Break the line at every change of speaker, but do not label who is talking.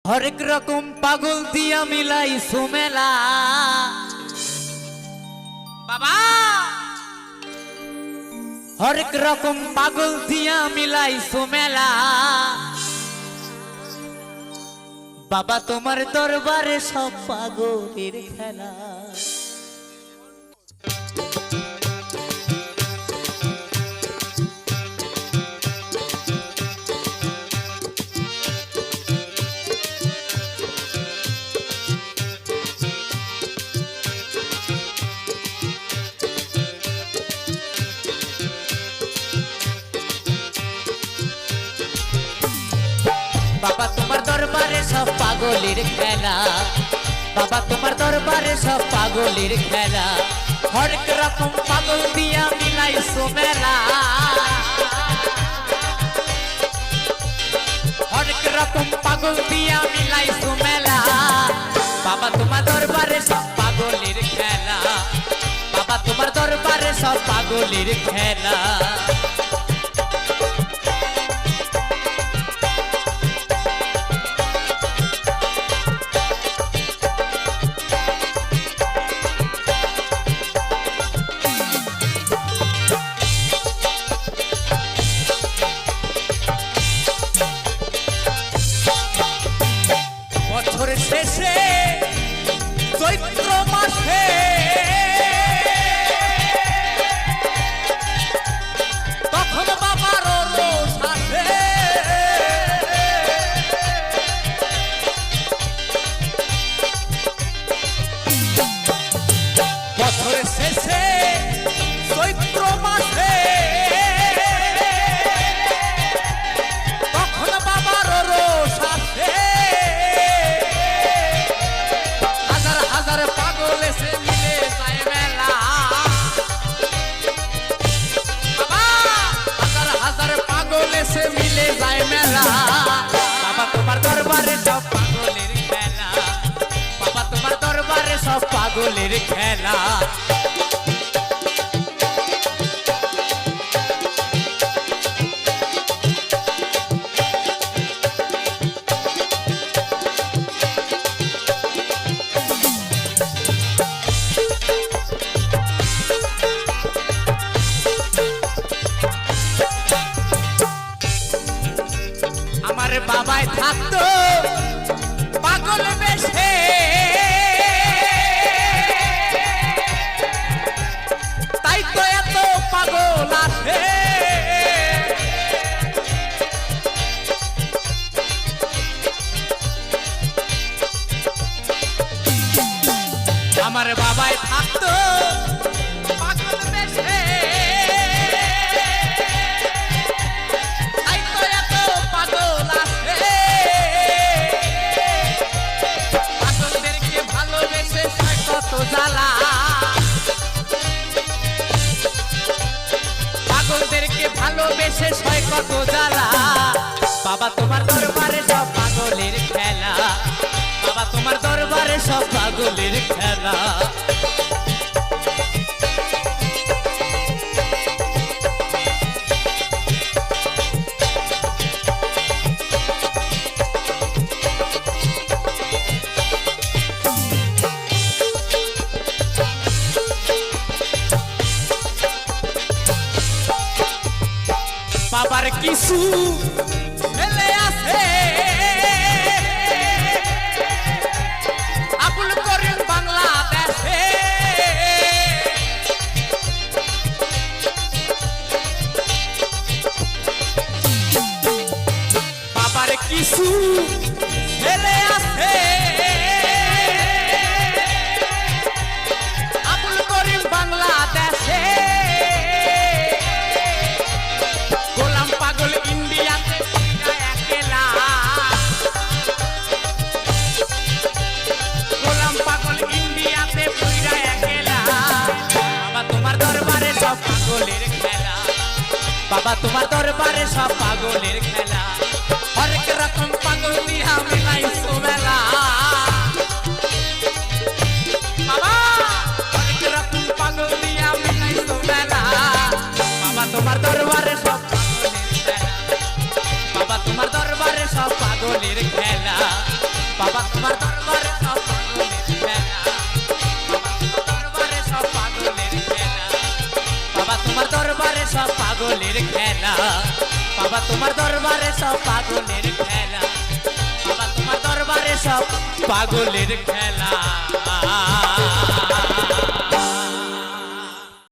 হরেক রকম পাগল দিয়া মিলাই সুমেলা বাবা, হরেক রকম পাগল দিয়া মিলাই সুমেলা বাবা, তোমার দরবারে সব পাগলের খেলা। বাবা তোমার দরবারে সব পাগলের খেলা, বাবা তোমার দরবারে সব পাগলের খেলা, হরেক রকম পাগল দিয়া মিলাই সুমেলা, হরেক রকম পাগল দিয়া মিলাই সুমেলা, বাবা তোমার দরবারে সব পাগলের খেলা, বাবা তোমার দরবারে সব পাগলের খেলা। বছরের শেষে চৈত্র মাসে তখন বাবার রোষ আসে, বছরের শেষে চৈত্র মাসে তখন বাবার রোষ আসে, পাগল এসে মিলে যায় মেলা, বাবা হাজার হাজার পাগল এসে মিলে যায় মেলা, বাবা তোমার দরবারে সব পাগলের খেলা, বাবা তোমার দরবারে সব পাগলের খেলা। আমার বাবাই থাকতো পাগল বেশে, তাই তো এত পাগল আছে, আমার বাবাই থাকতো পাগল বেশে, পাগলদেরকে ভালোবেসে সয় কত জ্বালা, বাবা তোমার দরবারে সব পাগলের খেলা, বাবা তোমার দরবারে সব পাগলের খেলা। বাবার কিছু ছেলে আছে আবুল করিম বাংলাদেশে, বাবার কিছু ছেলে আছে আবুল করিম বাংলাদেশে, পাগল ইন্ডিয়াতে একলা, গোলাম পাগল ইন্ডিয়াতে পুইরা একলা, বাবা তোমার দরবারে সব পাগলের খেলা, বাবা তোমার দরবারে সব পাগলের খেলা, হরেক রকম পাগল দিয়া মিলাই সুমেলা, বাবা হরেক রকম পাগল দিয়া মিলাই সুমেলা, বাবা তোমার দরবারে সব পাগলের খেলা, বাবা তোমার দরবারে সব পাগলের খেলা। বাবা তোমার দরবারে সব পাগলের খেলা, বাবা তোমার দরবারে সব পাগলের খেলা।